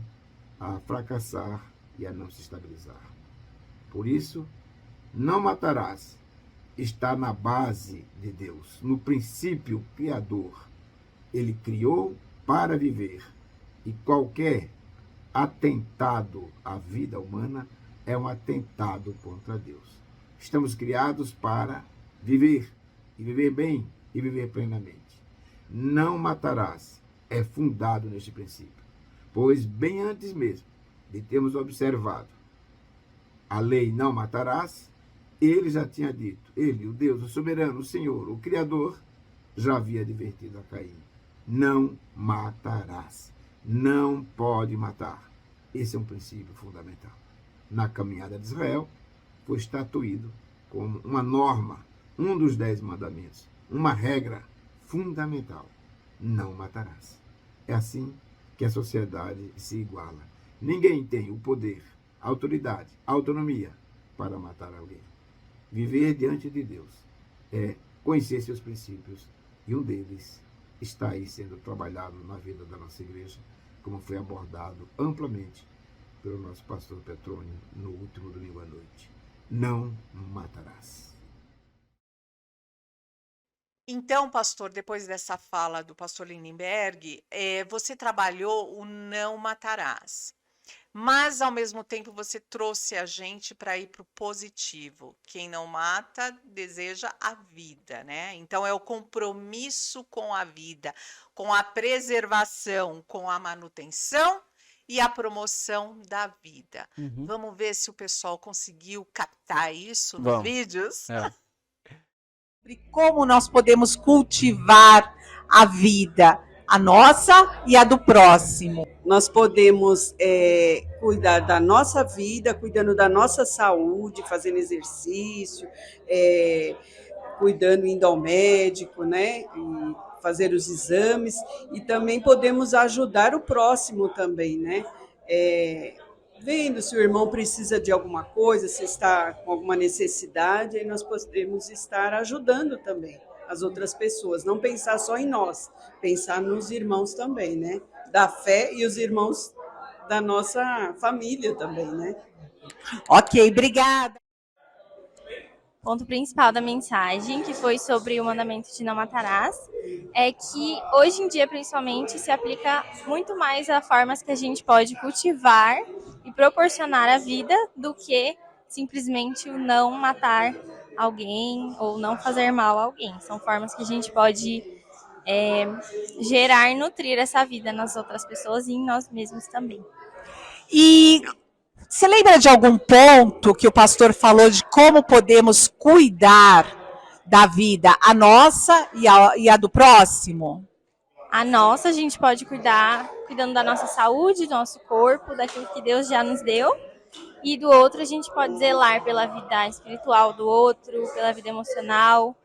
a fracassar e a não se estabilizar. Por isso, não matarás está na base de Deus, no princípio criador. Ele criou para viver, e qualquer atentado à vida humana é um atentado contra Deus. Estamos criados para viver, e viver bem, e viver plenamente. Não matarás é fundado neste princípio, pois bem antes mesmo de termos observado a lei não matarás, ele já tinha dito, ele, o Deus, o soberano, o Senhor, o Criador, já havia advertido a Caim: não matarás, não pode matar. Esse é um princípio fundamental. Na caminhada de Israel, foi estatuído como uma norma, um dos 10 mandamentos, uma regra fundamental: não matarás. É assim que a sociedade se iguala. Ninguém tem o poder, a autoridade, a autonomia para matar alguém. Viver diante de Deus é conhecer seus princípios, e um deles está aí sendo trabalhado na vida da nossa igreja, como foi abordado amplamente pelo nosso pastor Petrônio no último domingo à noite. Não matarás. Então, pastor, depois dessa fala do pastor Lindenberg, você trabalhou o não matarás. Mas, ao mesmo tempo, você trouxe a gente para ir para o positivo. Quem não mata, deseja a vida, né? Então, é o compromisso com a vida, com a preservação, com a manutenção e a promoção da vida. Uhum. Vamos ver se o pessoal conseguiu captar isso nos Vamos. vídeos? Como nós podemos cultivar a vida, a nossa e a do próximo. Nós podemos cuidar da nossa vida, cuidando da nossa saúde, fazendo exercício, cuidando, indo ao médico, né? E fazer os exames. E também podemos ajudar o próximo também, né? Vendo se o irmão precisa de alguma coisa, se está com alguma necessidade, aí nós podemos estar ajudando também as outras pessoas. Não pensar só em nós, pensar nos irmãos também, né? Da fé e os irmãos da nossa família também, né? Ok, obrigada. O ponto principal da mensagem, que foi sobre o mandamento de não matarás, é que hoje em dia, principalmente, se aplica muito mais a formas que a gente pode cultivar e proporcionar a vida do que simplesmente o não matar alguém ou não fazer mal a alguém. São formas que a gente pode gerar e nutrir essa vida nas outras pessoas e em nós mesmos também. E você lembra de algum ponto que o pastor falou de como podemos cuidar da vida, a nossa e a do próximo? A nossa, a gente pode cuidando da nossa saúde, do nosso corpo, daquilo que Deus já nos deu. E do outro, a gente pode zelar pela vida espiritual do outro, pela vida emocional,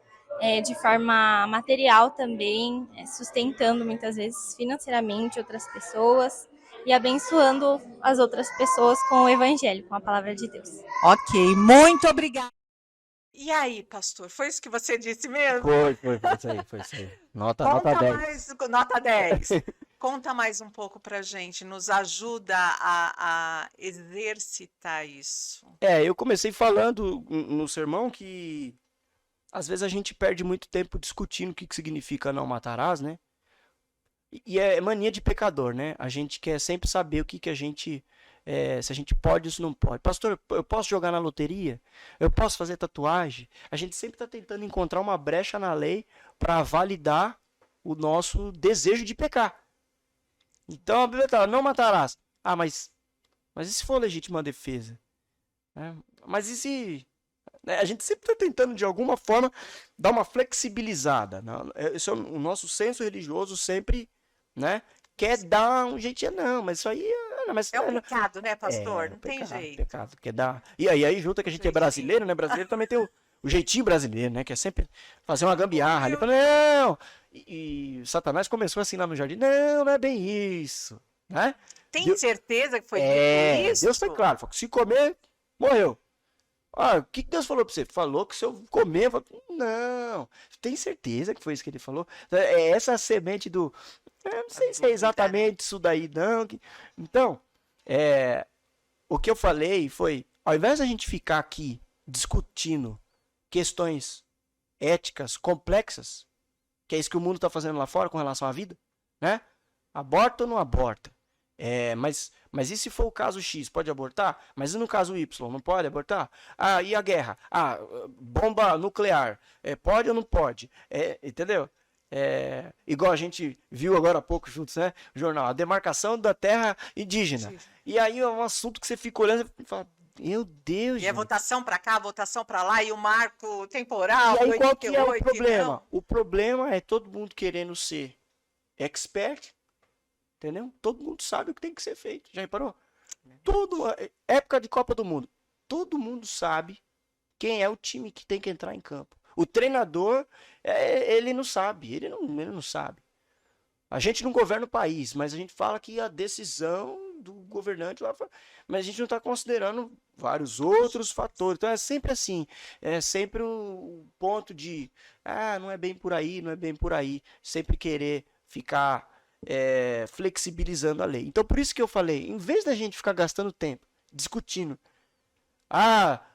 de forma material também, sustentando muitas vezes financeiramente outras pessoas e abençoando as outras pessoas com o evangelho, com a palavra de Deus. Ok, muito obrigada. E aí, pastor, foi isso que você disse mesmo? Foi isso aí. Nota 10. Nota 10. Conta mais um pouco pra gente, nos ajuda a exercitar isso. Eu comecei falando no sermão que às vezes a gente perde muito tempo discutindo o que significa não matarás, né? E é mania de pecador, né? A gente quer sempre saber o que a gente... se a gente pode ou se não pode. Pastor, eu posso jogar na loteria? Eu posso fazer tatuagem? A gente sempre está tentando encontrar uma brecha na lei para validar o nosso desejo de pecar. Então a Bíblia fala, não matarás. Ah, mas e se for legítima defesa? Mas e se... A gente sempre está tentando, de alguma forma, dar uma flexibilizada. O nosso senso religioso sempre, né, quer dar um jeitinho. Não, mas isso aí... É um pecado, né, pastor? Não tem jeito. Pecado, quer dar... E aí junta que a gente é brasileiro, né? Brasileiro também tem o jeitinho brasileiro, né? Que é sempre fazer uma gambiarra ali. Não! E Satanás começou assim lá no jardim. Não é bem isso. Né? Tem certeza que foi isso? Deus foi claro. Falou que se comer, morreu. O que Deus falou pra você? Falou que se eu comer... Não. Tem certeza que foi isso que ele falou? É essa semente do... Eu não sei se é exatamente isso daí, não. Então, o que eu falei foi... Ao invés da gente ficar aqui discutindo questões éticas complexas, que é isso que o mundo está fazendo lá fora com relação à vida, né? Aborta ou não aborta? Mas e se for o caso X, pode abortar? Mas e no caso Y, não pode abortar? E a guerra? Bomba nuclear, pode ou não pode? Entendeu? Igual a gente viu agora há pouco juntos, né? O jornal, a demarcação da terra indígena. Sim. E aí é um assunto que você fica olhando e fala, meu Deus, e a votação para cá, votação para lá, e o marco temporal. E aí qual que é o problema? O problema é todo mundo querendo ser expert, entendeu? Todo mundo sabe o que tem que ser feito. Já reparou? Época de Copa do Mundo. Todo mundo sabe quem é o time que tem que entrar em campo. O treinador, ele não sabe. Ele não sabe. A gente não governa o país, mas a gente fala que a decisão do governante lá fora. Mas a gente não está considerando vários outros fatores. Então é sempre assim. É sempre o ponto de não é bem por aí, não é bem por aí. Sempre querer ficar flexibilizando a lei. Então por isso que eu falei, em vez da gente ficar gastando tempo discutindo,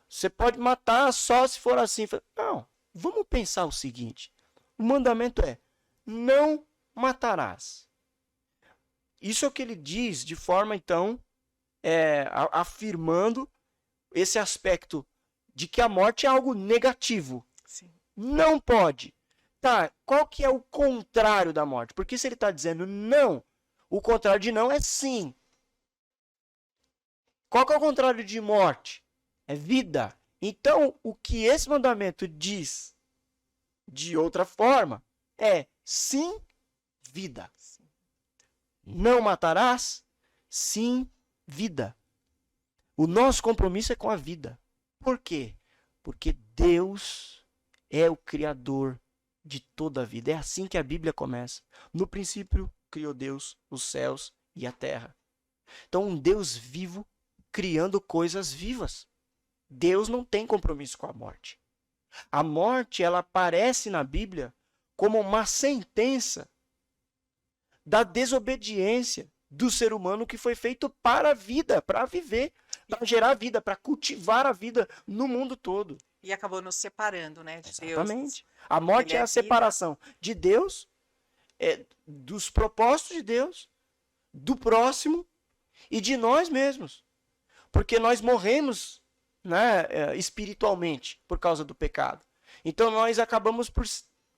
você pode matar só se for assim. Não, vamos pensar o seguinte, o mandamento é, não matarás. Isso é o que ele diz de forma, então, afirmando esse aspecto de que a morte é algo negativo. Sim. Não pode. Tá, qual que é o contrário da morte? Porque se ele está dizendo não, o contrário de não é sim. Qual que é o contrário de morte? É vida. Então, o que esse mandamento diz de outra forma é sim, vida. Não matarás, sim, vida. O nosso compromisso é com a vida. Por quê? Porque Deus é o Criador de toda a vida. É assim que a Bíblia começa. No princípio, criou Deus os céus e a terra. Então, um Deus vivo criando coisas vivas. Deus não tem compromisso com a morte. A morte, ela aparece na Bíblia como uma sentença da desobediência do ser humano que foi feito para a vida, para viver, para gerar vida, para cultivar a vida no mundo todo. E acabou nos separando, né, de Exatamente. Deus. A morte é a separação de Deus, dos propósitos de Deus, do próximo e de nós mesmos. Porque nós morremos, né, espiritualmente por causa do pecado. Então nós acabamos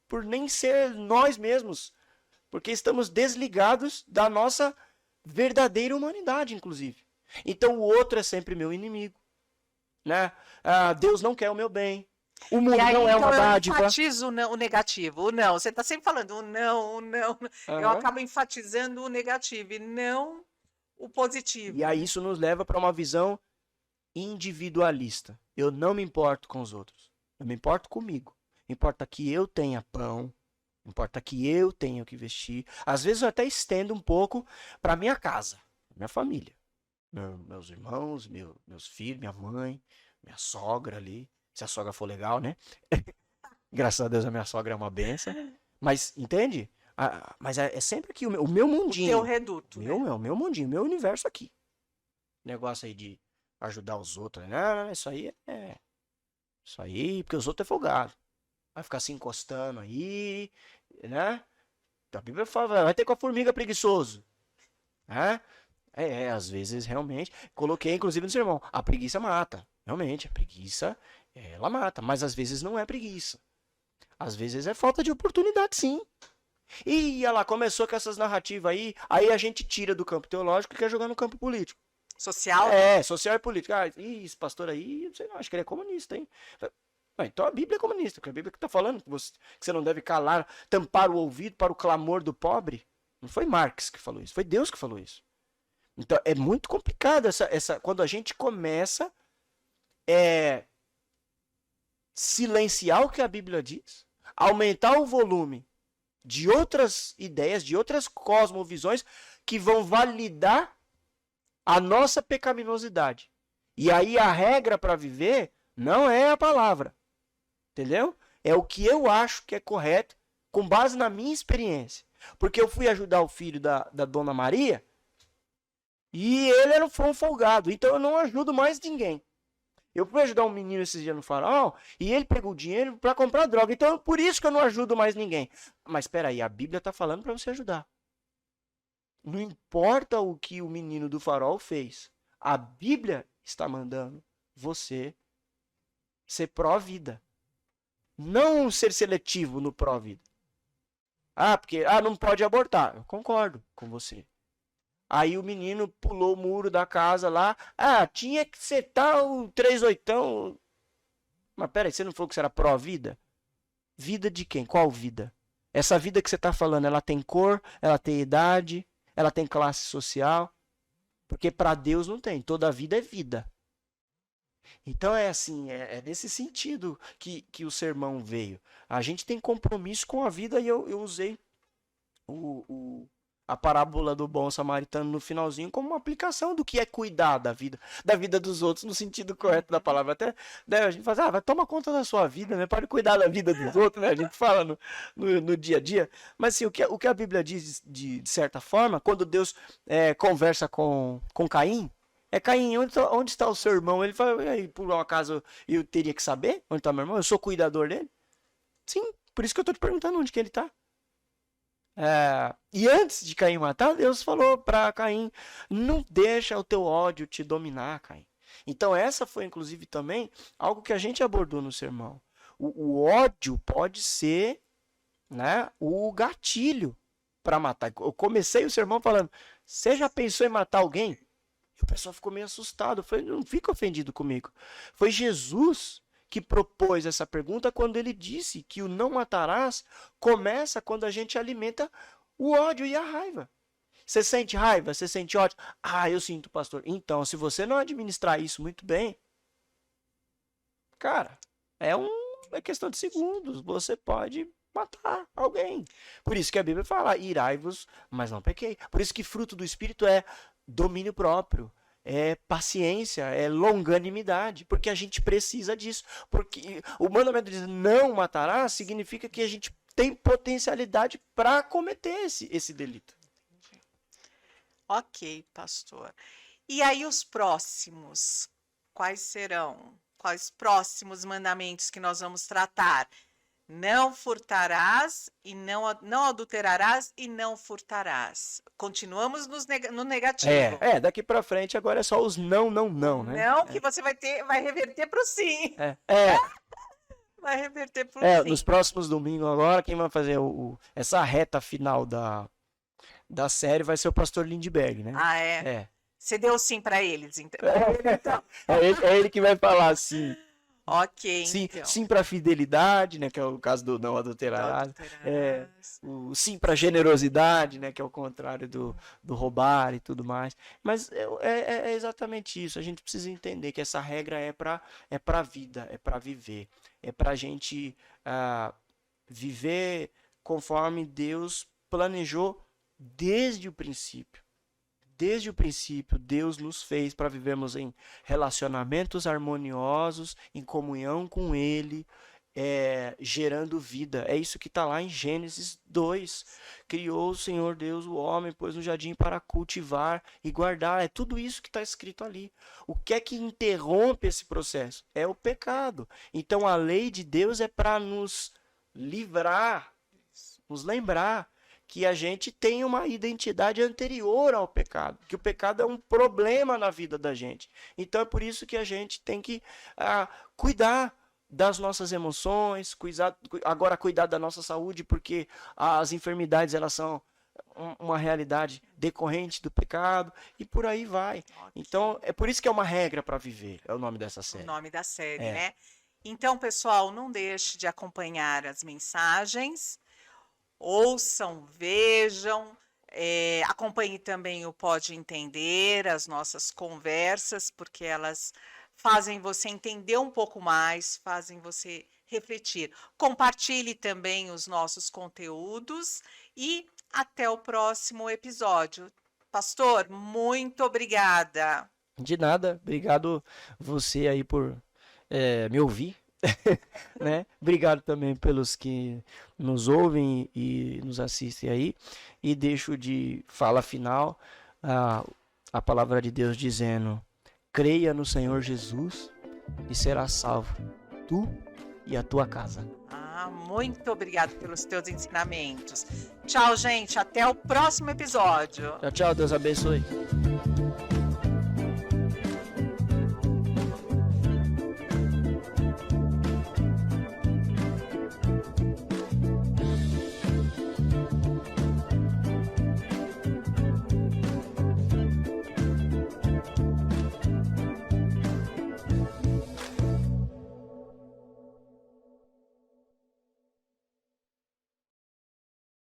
por nem ser nós mesmos, porque estamos desligados da nossa verdadeira humanidade, inclusive. Então o outro é sempre meu inimigo, né? Deus não quer o meu bem. O mundo aí, não é uma dádiva. Eu enfatizo o negativo, o não. Você está sempre falando o não. Eu acabo enfatizando o negativo e não o positivo. E aí isso nos leva para uma visão individualista. Eu não me importo com os outros. Eu me importo comigo. Importa que eu tenha pão. Importa que eu tenha o que vestir. Às vezes eu até estendo um pouco para minha casa, minha família. Meus irmãos, meus filhos, minha mãe, minha sogra ali. Se a sogra for legal, né? Graças a Deus a minha sogra é uma benção. Mas, entende? Mas é sempre aqui o meu mundinho. O teu reduto. O meu mundinho, o meu universo aqui. Negócio aí de ajudar os outros. Não, isso aí Isso aí, porque os outros é folgado. Vai ficar se encostando aí, né? A Bíblia fala, vai ter com a formiga preguiçoso. Né? Às vezes realmente. Coloquei inclusive no sermão, a preguiça mata. Realmente, a preguiça, ela mata. Mas às vezes não é preguiça. Às vezes é falta de oportunidade, sim. E olha lá, começou com essas narrativas aí a gente tira do campo teológico e quer jogar no campo político. Social? Social e político. Esse pastor aí, sei lá, acho que ele é comunista, hein? Então a Bíblia é comunista, porque a Bíblia que está falando que você não deve calar, tampar o ouvido para o clamor do pobre. Não foi Marx que falou isso, foi Deus que falou isso. Então é muito complicado quando a gente começa silenciar o que a Bíblia diz, aumentar o volume de outras ideias, de outras cosmovisões que vão validar a nossa pecaminosidade. E aí a regra para viver não é a palavra, entendeu? É o que eu acho que é correto com base na minha experiência. Porque eu fui ajudar o filho da Dona Maria e ele foi um folgado, então eu não ajudo mais ninguém. Eu fui ajudar um menino esses dias no Farol e ele pegou dinheiro para comprar droga. Então, por isso que eu não ajudo mais ninguém. Mas espera aí, a Bíblia está falando para você ajudar. Não importa o que o menino do Farol fez. A Bíblia está mandando você ser pró-vida. Não ser seletivo no pró-vida. Porque não pode abortar. Eu concordo com você. Aí o menino pulou o muro da casa lá. Tinha que setar o 38. Mas peraí, você não falou que você era pró-vida? Vida de quem? Qual vida? Essa vida que você está falando, ela tem cor, ela tem idade, ela tem classe social? Porque para Deus não tem. Toda vida é vida. Então é assim, é nesse sentido que o sermão veio. A gente tem compromisso com a vida e eu usei a parábola do bom samaritano no finalzinho como uma aplicação do que é cuidar da vida dos outros no sentido correto da palavra. Até a gente fala, vai tomar conta da sua vida, né? Pode cuidar da vida dos outros, né? A gente fala no dia a dia. Mas assim, o que a Bíblia diz de certa forma, quando Deus conversa com Caim, Caim, onde está o seu irmão? Ele fala, por um acaso eu teria que saber onde está meu irmão? Eu sou cuidador dele? Sim, por isso que eu estou te perguntando onde que ele está. E antes de Caim matar, Deus falou para Caim, não deixa o teu ódio te dominar, Caim. Então essa foi inclusive também algo que a gente abordou no sermão. O ódio pode ser, né, o gatilho para matar. Eu comecei o sermão falando, você já pensou em matar alguém? E o pessoal ficou meio assustado. Eu falei, não fica ofendido comigo. Foi Jesus que propôs essa pergunta quando ele disse que o não matarás começa quando a gente alimenta o ódio e a raiva. Você sente raiva? Você sente ódio? Eu sinto, pastor. Então, se você não administrar isso muito bem, cara, é questão de segundos. Você pode matar alguém. Por isso que a Bíblia fala, irai-vos, mas não pequei. Por isso que fruto do Espírito é domínio próprio. É paciência, é longanimidade, porque a gente precisa disso. Porque o mandamento diz não matarás, significa que a gente tem potencialidade para cometer esse delito. Ok, pastor. E aí os próximos, quais serão? Quais próximos mandamentos que nós vamos tratar? Não furtarás e não adulterarás e não furtarás. Continuamos no negativo. Daqui para frente agora é só os não, né? Não, que você vai reverter para o sim. Vai reverter para o sim. Nos próximos domingos agora, quem vai fazer essa reta final da série vai ser o pastor Lindbergh, né? Você deu sim para eles, então. É ele que vai falar assim. Ok, sim, então. Sim para fidelidade, né, que é o caso do não adulterarás. O sim para generosidade, né, que é o contrário do roubar e tudo mais. Mas é exatamente isso. A gente precisa entender que essa regra é para vida, é para viver. É para a gente viver conforme Deus planejou desde o princípio. Desde o princípio, Deus nos fez para vivermos em relacionamentos harmoniosos, em comunhão com Ele, gerando vida. É isso que está lá em Gênesis 2. Criou o Senhor Deus o homem, pôs no jardim para cultivar e guardar. É tudo isso que está escrito ali. O que é que interrompe esse processo? É o pecado. Então a lei de Deus é para nos livrar, nos lembrar que a gente tem uma identidade anterior ao pecado, que o pecado é um problema na vida da gente. Então é por isso que a gente tem que cuidar das nossas emoções, cuidar da nossa saúde, porque as enfermidades elas são uma realidade decorrente do pecado e por aí vai. Então, é por isso que é uma regra para viver, é o nome dessa série. O nome da série, né? Então, pessoal, não deixe de acompanhar as mensagens, ouçam, vejam, acompanhe também o Pode Entender, as nossas conversas, porque elas fazem você entender um pouco mais, fazem você refletir. Compartilhe também os nossos conteúdos e até o próximo episódio. Pastor, muito obrigada. De nada, obrigado você aí por me ouvir, né? Obrigado também pelos que nos ouvem e nos assistem aí. E deixo de fala final a palavra de Deus dizendo: creia no Senhor Jesus e serás salvo, tu e a tua casa. Muito obrigado pelos teus ensinamentos. Tchau, gente. Até o próximo episódio. Tchau, tchau. Deus abençoe.